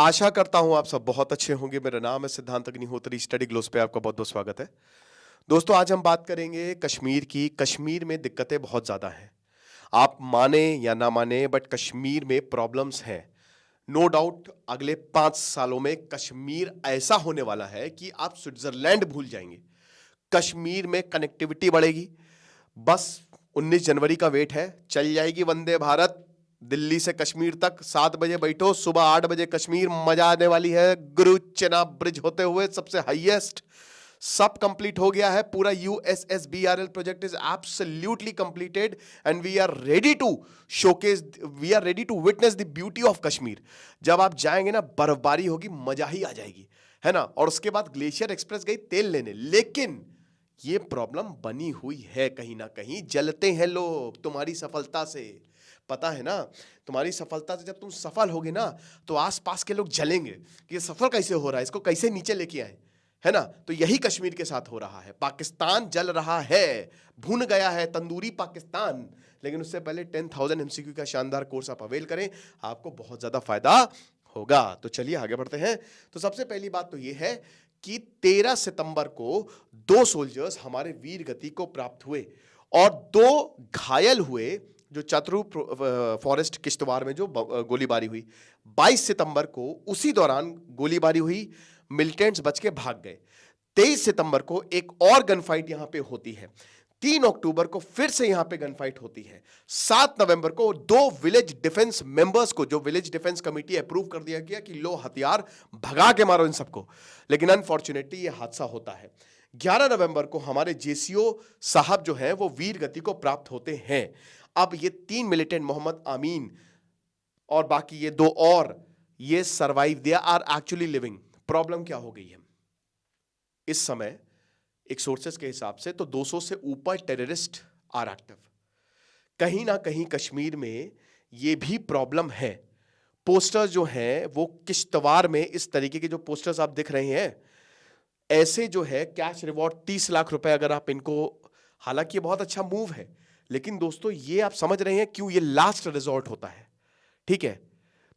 आशा करता हूं आप सब बहुत अच्छे होंगे। मेरा नाम है सिद्धांत अग्निहोत्री। स्टडी ग्लोस पे आपका बहुत बहुत स्वागत है। दोस्तों, आज हम बात करेंगे कश्मीर की। कश्मीर में दिक्कतें बहुत ज्यादा हैं। आप माने या ना माने, बट कश्मीर में प्रॉब्लम्स हैं। नो डाउट अगले 5 सालों में कश्मीर ऐसा होने वाला है कि आप स्विट्जरलैंड भूल जाएंगे। कश्मीर में कनेक्टिविटी बढ़ेगी। बस 19 जनवरी का वेट है, चल जाएगी वंदे भारत दिल्ली से कश्मीर तक। 7 बजे बैठो, सुबह 8 बजे कश्मीर। मजा आने वाली है। गुरु चेनाब ब्रिज होते हुए सबसे हाईएस्ट सब कंप्लीट हो गया है। पूरा USSBRL project is absolutely completed and we are ready to showcase, we are ready to witness the beauty of Kashmir. जब आप जाएंगे ना, बर्फबारी होगी, मजा ही आ जाएगी, है ना। और उसके बाद ग्लेशियर एक्सप्रेस गई तेल लेने, लेकिन ये प्रॉब्लम बनी हुई है। कहीं ना कहीं जलते हैं लोग तुम्हारी सफलता से। पता है ना, तुम्हारी सफलता से जब तुम सफल होगे ना, तो आसपास के लोग जलेंगे कि ये सफल कैसे हो रहा है, इसको कैसे नीचे लेके आए, है ना। तो यही कश्मीर के साथ हो रहा है। पाकिस्तान जल रहा है, भून गया है तंदूरी पाकिस्तान। लेकिन उससे पहले 10,000 MCQ का शानदार कोर्स आप अवेल करें, आपको बहुत ज्यादा फायदा होगा। तो चलिए आगे बढ़ते हैं। तो सबसे पहली बात तो यह है कि 13 सितंबर को 2 सोल्जर्स हमारे वीर गति को प्राप्त हुए और 2 घायल हुए, जो चतरू फॉरेस्ट किश्तवाड़ में जो गोलीबारी हुई। 22 सितंबर को उसी दौरान गोलीबारी हुई, मिलिटेंट्स बच के भाग गए। 23 सितंबर को एक और गन फाइट यहां पे होती है। 3 अक्टूबर को फिर से यहां पे गन फाइट होती है। 7 नवंबर को 2 विलेज डिफेंस मेंबर्स को, जो विलेज डिफेंस कमेटी अप्रूव कर दिया गया कि लो हथियार भगा के मारो इन सबको, लेकिन अनफॉर्चुनेटली ये हादसा होता है। 11 नवंबर को हमारे JCO साहब जो हैं वो वीर गति को प्राप्त होते हैं। अब ये 3 मिलिटेंट, मोहम्मद आमीन और बाकी ये 2 और, ये survive, they are actually living. Problem क्या हो गई है इस समय, एक सोर्सेस के हिसाब से तो 200 से ऊपर टेररिस्ट आर एक्टिव। कहीं ना कहीं कश्मीर में ये भी प्रॉब्लम है। पोस्टर्स जो हैं वो किश्तवाड़ में, इस तरीके के जो पोस्टर्स आप दिख रहे हैं, ऐसे जो है कैश रिवॉर्ड 30 लाख रुपए अगर आप इनको, हालांकि ये बहुत अच्छा मूव है, लेकिन दोस्तों ये आप समझ रहे हैं क्यों ये लास्ट रिजॉर्ट होता है, ठीक है।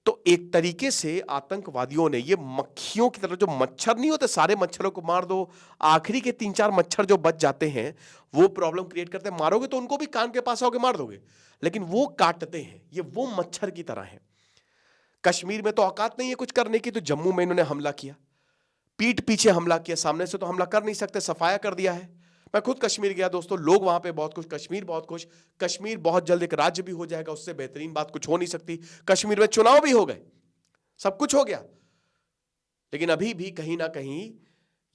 तो एक तरीके से आतंकवादियों ने ये मक्खियों की तरह, जो मच्छर नहीं होते, सारे मच्छरों को मार दो, आखिरी के 3-4 मच्छर जो बच जाते हैं वो प्रॉब्लम क्रिएट करते हैं। मारोगे तो उनको भी कान के पास आओगे मार दोगे, लेकिन वो काटते हैं, ये वो मच्छर की तरह है। कश्मीर में तो औकात नहीं है कुछ करने की, तो जम्मू में इन्होंने हमला किया, पीठ पीछे हमला किया, सामने से तो हमला कर नहीं सकते, सफाया कर दिया है। मैं खुद कश्मीर गया दोस्तों, लोग वहां पे बहुत खुश, कश्मीर बहुत खुश। कश्मीर बहुत जल्द एक राज्य भी हो जाएगा, उससे बेहतरीन बात कुछ हो नहीं सकती। कश्मीर में चुनाव भी हो गए, सब कुछ हो गया, लेकिन अभी भी कहीं ना कहीं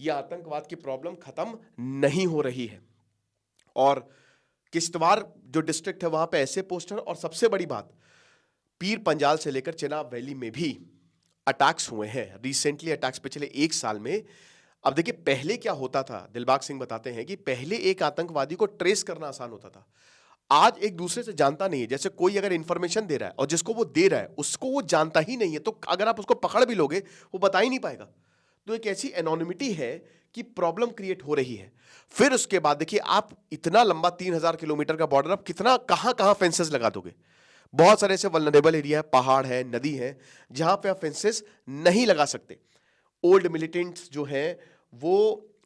यह आतंकवाद की प्रॉब्लम खत्म नहीं हो रही है। और किश्तवाड़ जो डिस्ट्रिक्ट है वहां पे ऐसे पोस्टर, और सबसे बड़ी बात, पीर पंजाल से लेकर चिनाब वैली में भी अटैक्स हुए हैं रिसेंटली, अटैक्स पिछले 1 साल में। अब देखिए पहले क्या होता था, दिलबाग सिंह बताते हैं कि पहले एक आतंकवादी को ट्रेस करना आसान होता था, आज एक दूसरे से जानता नहीं है। जैसे कोई अगर इंफॉर्मेशन दे रहा है और जिसको वो दे रहा है उसको वो जानता ही नहीं है, तो अगर आप उसको पकड़ भी लोगे वो बता ही नहीं पाएगा। तो एक ऐसी एनोनिमिटी है कि प्रॉब्लम क्रिएट हो रही है। फिर उसके बाद देखिए, आप इतना लंबा 3,000 किलोमीटर का बॉर्डर, आप कितना कहां कहां फेंसेस लगा दोगे। बहुत सारे ऐसे वल्नरेबल एरिया है, पहाड़ है, नदी है, जहां पे आप फेंसेस नहीं लगा सकते। ओल्ड मिलिटेंट्स जो हैं वो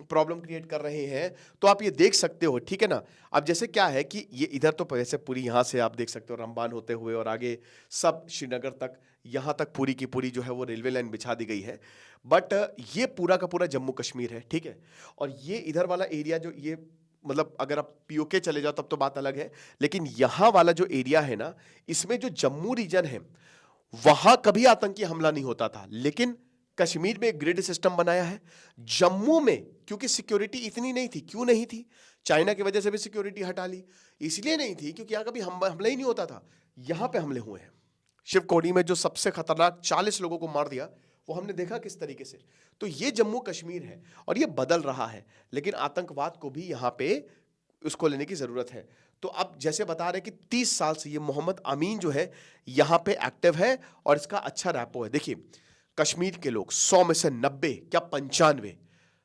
प्रॉब्लम क्रिएट कर रहे हैं, तो आप ये देख सकते हो, ठीक है ना। अब जैसे क्या है कि ये इधर तो वैसे पूरी, यहां से आप देख सकते हो रमबान होते हुए और आगे सब श्रीनगर तक, यहां तक पूरी की पूरी जो है वो रेलवे लाइन बिछा दी गई है। बट ये पूरा का पूरा जम्मू कश्मीर है, ठीक है। और ये इधर वाला एरिया जो, ये मतलब अगर आप POK चले जाओ तब तो बात अलग है, लेकिन यहां वाला जो एरिया है ना, इसमें जो जम्मू रीजन है वहां कभी आतंकी हमला नहीं होता था, लेकिन कश्मीर में एक ग्रिड सिस्टम बनाया है। जम्मू में क्योंकि सिक्योरिटी इतनी नहीं थी, क्यों नहीं थी, चाइना की वजह से भी सिक्योरिटी हटा ली, इसलिए नहीं थी क्योंकि यहां कभी हमला ही नहीं होता था। यहां पे हमले हुए हैं। शिवकोटी में जो सबसे खतरनाक 40 लोगों को मार दिया, वो हमने देखा किस तरीके से। तो ये जम्मू कश्मीर है और ये बदल रहा है, लेकिन आतंकवाद को भी यहां पे उसको लेने की जरूरत है। तो अब जैसे बता रहे कि 30 साल से ये मोहम्मद अमीन जो है यहां पे एक्टिव है और इसका अच्छा रैपो है। देखिए कश्मीर के लोग 100 में से 90 क्या 95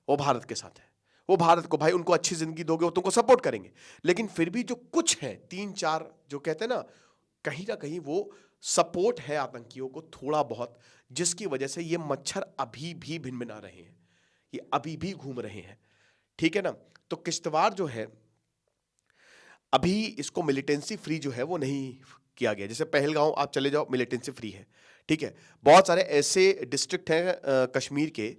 वो भारत के साथ है। वो भारत को, भाई उनको अच्छी जिंदगी दोगे वो तुमको सपोर्ट करेंगे, लेकिन फिर भी जो कुछ है 3-4 जो कहते हैं ना कहीं वो सपोर्ट है आतंकियों को थोड़ा बहुत, जिसकी वजह से ये मच्छर अभी भी भिनभिना रहे हैं, ये अभी भी घूम रहे हैं। ठीक है ना। तो किश्तवाड़ जो है अभी इसको मिलिटेंसी फ्री जो है वो नहीं किया गया। जैसे पहलगांव आप चले जाओ, मिलिटेंसी फ्री है। ठीक है, बहुत सारे ऐसे डिस्ट्रिक्ट हैं कश्मीर के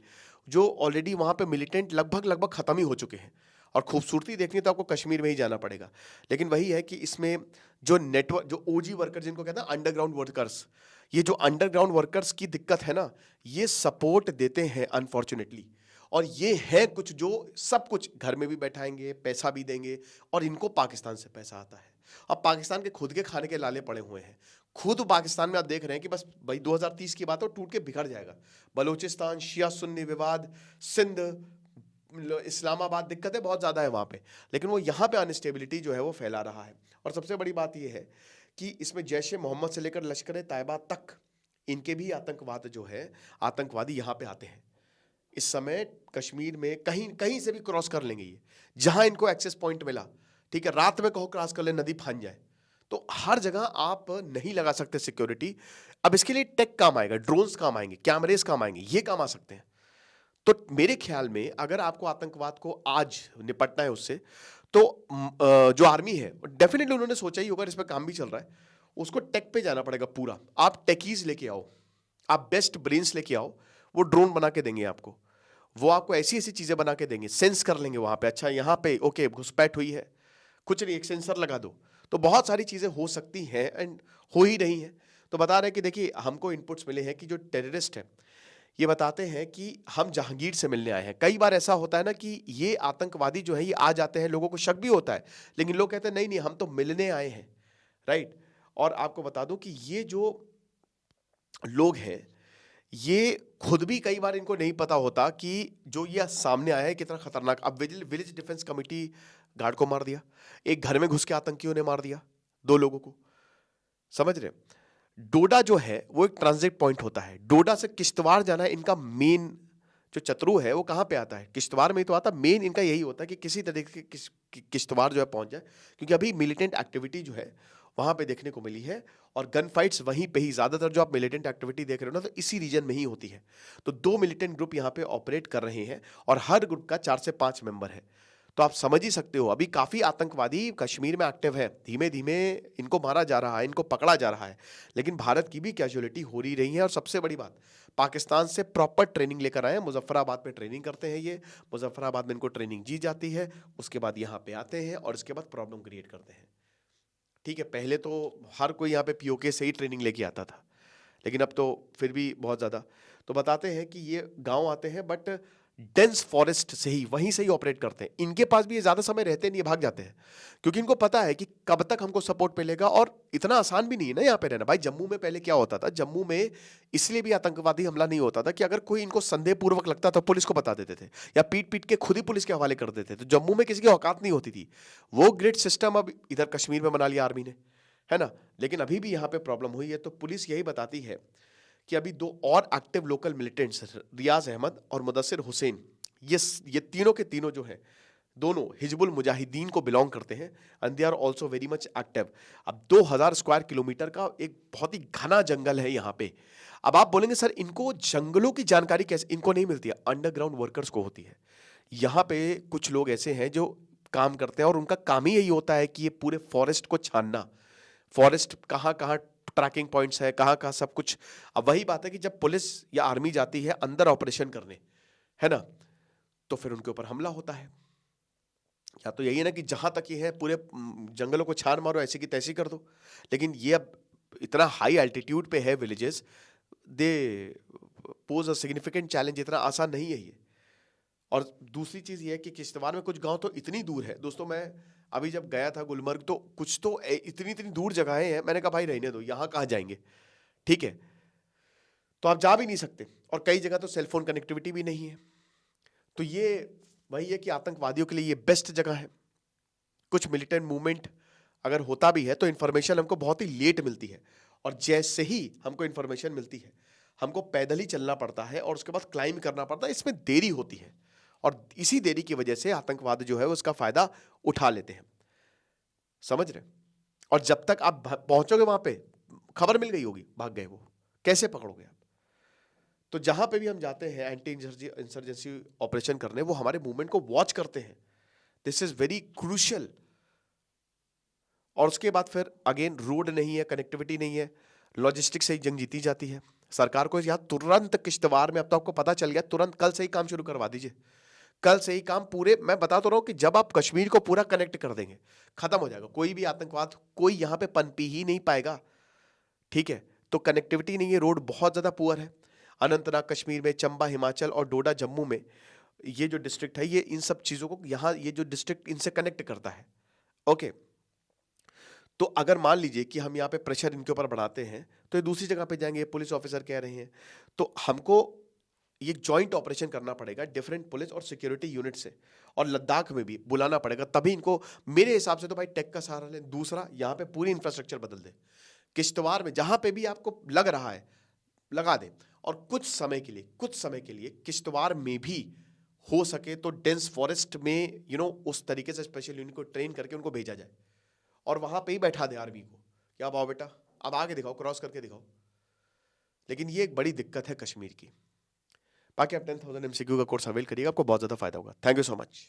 जो ऑलरेडी वहां पे मिलिटेंट लगभग लगभग खत्म ही हो चुके हैं। और खूबसूरती देखनी तो आपको कश्मीर में ही जाना पड़ेगा। लेकिन वही है कि इसमें जो नेटवर्क, जो ओजी वर्कर जिनको कहते हैं अंडरग्राउंड वर्कर्स, ये जो अंडरग्राउंड वर्कर्स की दिक्कत है ना, ये सपोर्ट देते हैं अनफॉर्चुनेटली। और ये है कुछ जो सब कुछ घर में भी बैठाएंगे, पैसा भी देंगे, और इनको पाकिस्तान से पैसा आता है। अब पाकिस्तान के खुद के खाने के लाले पड़े हुए हैं। खुद पाकिस्तान में आप देख रहे हैं कि बस भाई 2030 की बात है, टूट के बिखर जाएगा। बलूचिस्तान, शिया सुन्नी विवाद, सिंध, इस्लामाबाद, दिक्कतें बहुत ज़्यादा है वहाँ पे। लेकिन वो यहाँ पे अनस्टेबिलिटी जो है वो फैला रहा है। और सबसे बड़ी बात ये है कि इसमें जैश ए मोहम्मद से लेकर लश्कर तैयबा तक इनके भी आतंकवाद जो है, आतंकवादी यहाँ पे आते हैं। इस समय कश्मीर में कहीं कहीं से भी क्रॉस कर लेंगे ये, जहां इनको एक्सेस पॉइंट मिला। ठीक है, रात में कहो क्रॉस कर ले, नदी फान जाए, तो हर जगह आप नहीं लगा सकते सिक्योरिटी। अब इसके लिए टेक काम आएगा, ड्रोन्स काम आएंगे, कैमरेज काम आएंगे, ये काम आ सकते हैं। तो मेरे ख्याल में अगर आपको आतंकवाद को आज निपटना है उससे, तो जो आर्मी है डेफिनेटली उन्होंने सोचा ही होगा, इस पर काम भी चल रहा है, उसको टेक पे जाना पड़ेगा पूरा। आप टेकीज लेके आओ, आप बेस्ट ब्रेन्स लेके आओ, वो ड्रोन बना के देंगे आपको। वो आपको ऐसी ऐसी चीजें बना के देंगे, सेंस कर लेंगे वहां पे, अच्छा यहाँ पे ओके घुसपैठ हुई है, कुछ नहीं, एक सेंसर लगा दो। तो बहुत सारी चीजें हो सकती हैं एंड हो ही रही हैं। तो बता रहे हैं कि देखिए हमको इनपुट्स मिले हैं कि जो टेररिस्ट है ये बताते हैं कि हम जहांगीर से मिलने आए हैं। कई बार ऐसा होता है ना कि ये आतंकवादी जो है ये आ जाते हैं, लोगों को शक भी होता है, लेकिन लोग कहते हैं नहीं नहीं हम तो मिलने आए हैं, राइट। और आपको बता दूं कि ये जो लोग हैं ये खुद भी कई बार इनको नहीं पता होता कि जो ये सामने आया है कितना खतरनाक। अब विलेज डिफेंस कमेटी गार्ड को मार दिया, एक घर में घुस के आतंकियों ने मार दिया 2 लोगों को, समझ रहे। डोडा जो है वो एक ट्रांजिट पॉइंट होता है, डोडा से किश्तवाड़ जाना है इनका मेन। जो चतरू है वो कहाँ पे आता है, किश्तवाड़ में ही तो आता। मेन इनका यही होता है कि किसी तरीके के किश्तवाड़ जो है पहुंच जाए, क्योंकि अभी मिलिटेंट एक्टिविटी जो है वहां पे देखने को मिली है, और गन फाइट्स वहीं पे ही ज्यादातर जो आप मिलिटेंट एक्टिविटी देख रहे हो ना, तो इसी रीजन में ही होती है। तो 2 मिलिटेंट ग्रुप यहाँ पे ऑपरेट कर रहे हैं, और हर ग्रुप का 4 से 5 मेंबर है। तो आप समझ ही सकते हो अभी काफी आतंकवादी कश्मीर में एक्टिव है, धीमे धीमे इनको मारा जा रहा है, इनको पकड़ा जा रहा है, लेकिन भारत की भी कैजुअलिटी हो रही है। और सबसे बड़ी बात, पाकिस्तान से प्रॉपर ट्रेनिंग लेकर आए हैं, मुजफ्फराबाद में ट्रेनिंग करते हैं ये, मुजफ्फराबाद में इनको ट्रेनिंग दी जाती है, उसके बाद यहाँ पे आते हैं और इसके बाद प्रॉब्लम क्रिएट करते हैं। ठीक है, पहले तो हर कोई यहाँ पे पीओके से ही ट्रेनिंग लेके आता था, लेकिन अब तो फिर भी बहुत ज़्यादा। तो बताते हैं कि ये गांव आते हैं बट डेंस फॉरेस्ट से ही, वहीं से ही ऑपरेट करते हैं। इनके पास भी ये ज़्यादा समय रहते नहीं, ये भाग जाते हैं, क्योंकि इनको पता है कि कब तक हमको सपोर्ट मिलेगा। और इतना आसान भी नहीं है ना यहाँ पे रहना। भाई जम्मू में पहले क्या होता था, जम्मू में इसलिए भी आतंकवादी हमला नहीं होता था कि अगर कोई इनको संदेहपूर्वक लगता तो पुलिस को बता देते थे, या पीट पीट के खुद ही पुलिस के हवाले कर देते थे। तो जम्मू में किसी की औकात नहीं होती थी। वो ग्रिड सिस्टम अब इधर कश्मीर में बना लिया आर्मी ने, है ना। लेकिन अभी भी यहाँ पे प्रॉब्लम हुई है। तो पुलिस यही बताती है कि अभी 2 और एक्टिव लोकल मिलिटेंट्स, रियाज अहमद और मुदस्सिर हुसैन, ये तीनों के तीनों जो हैं, दोनों हिजबुल मुजाहिदीन को बिलोंग करते हैं, and they are also very much active. अब 2000 स्क्वायर किलोमीटर का एक बहुत ही घना जंगल है यहाँ पे। अब आप बोलेंगे सर इनको जंगलों की जानकारी कैसे, इनको नहीं मिलती है, अंडरग्राउंड वर्कर्स को होती है। यहाँ पे कुछ लोग ऐसे हैं जो काम करते हैं और उनका काम ही यही होता है कि ये पूरे फॉरेस्ट को छानना, फॉरेस्ट कहाँ कहाँ ट्रैकिंग पॉइंट्स है, कहाँ कहाँ सब कुछ। अब वही बात है कि जब पुलिस या आर्मी जाती है अंदर ऑपरेशन करने, है ना, तो फिर उनके ऊपर हमला होता है। या तो यही है ना कि जहां तक ये है पूरे जंगलों को छान मारो, ऐसी की तैसी कर दो। लेकिन ये अब इतना हाई एल्टीट्यूड पे है villages, they pose a significant challenge, इतना आसान नहीं है ये। और दूसरी चीज ये है कि किश्तवाड़ में कुछ गांव तो इतनी दूर है दोस्तों, मैं अभी जब गया था गुलमर्ग, तो कुछ तो इतनी इतनी दूर जगहें हैं, मैंने कहा भाई रहने दो, यहाँ कहाँ जाएंगे। ठीक है, तो आप जा भी नहीं सकते, और कई जगह तो सेलफोन कनेक्टिविटी भी नहीं है। तो ये वही है कि आतंकवादियों के लिए ये बेस्ट जगह है। कुछ मिलिटेंट मूवमेंट अगर होता भी है तो इन्फॉर्मेशन हमको बहुत ही लेट मिलती है, और जैसे ही हमको इन्फॉर्मेशन मिलती है हमको पैदल ही चलना पड़ता है और उसके बाद क्लाइंब करना पड़ता है, इसमें देरी होती है। और इसी देरी की वजह से आतंकवाद जो है उसका फायदा उठा लेते हैं, समझ रहे। और जब तक आप पहुंचोगे वहां पे, खबर मिल गई होगी, भाग गए वो, कैसे पकड़ोगे आप? तो जहां पे भी हम जाते हैं एंटी इंसर्जेंसी ऑपरेशन करने, वो हमारे मूवमेंट को वॉच करते हैं। This is very crucial. और उसके बाद फिर अगेन रोड नहीं है, कनेक्टिविटी नहीं है, लॉजिस्टिक्स से ही जंग जीती जाती है। सरकार को यहाँ तुरंत किश्तवाड़ में, अब तो आपको पता चल गया, तुरंत कल से ही काम शुरू करवा दीजिए। कल से ही काम पूरे, मैं बता तो रहा हूं कि जब आप कश्मीर को पूरा कनेक्ट कर देंगे, खत्म हो जाएगा कोई भी आतंकवाद, कोई यहां पे पनपी ही नहीं पाएगा। ठीक है, तो कनेक्टिविटी नहीं है, रोड बहुत ज्यादा पुअर है। अनंतनाग कश्मीर में, चंबा हिमाचल और डोडा जम्मू में, ये जो डिस्ट्रिक्ट है, ये इन सब चीजों को, यहाँ ये जो डिस्ट्रिक्ट इनसे कनेक्ट करता है। ओके, तो अगर मान लीजिए कि हम यहाँ पे प्रेशर इनके ऊपर बढ़ाते हैं, तो ये दूसरी जगह पे जाएंगे, पुलिस ऑफिसर कह रहे हैं, तो हमको ये जॉइंट ऑपरेशन करना पड़ेगा डिफरेंट पुलिस और सिक्योरिटी यूनिट से, और लद्दाख में भी बुलाना पड़ेगा, तभी इनको, मेरे हिसाब से तो भाई टेक का सहारा लें। दूसरा, यहाँ पे पूरी इंफ्रास्ट्रक्चर बदल दे, किश्तवाड़ में जहां पे भी आपको लग रहा है लगा दें, और कुछ समय के लिए किश्तवाड़ में भी हो सके तो डेंस फॉरेस्ट में उस तरीके से स्पेशल यूनिट को ट्रेन करके उनको भेजा जाए, और वहां पे ही बैठा दे आर्मी को, क्या आओ बेटा, अब आगे दिखाओ, क्रॉस करके दिखाओ। लेकिन ये एक बड़ी दिक्कत है कश्मीर की। बाकी आप 10,000 MCQ का कोर्स अवेल करिएगा, आपको बहुत ज्यादा फायदा होगा। Thank you so much.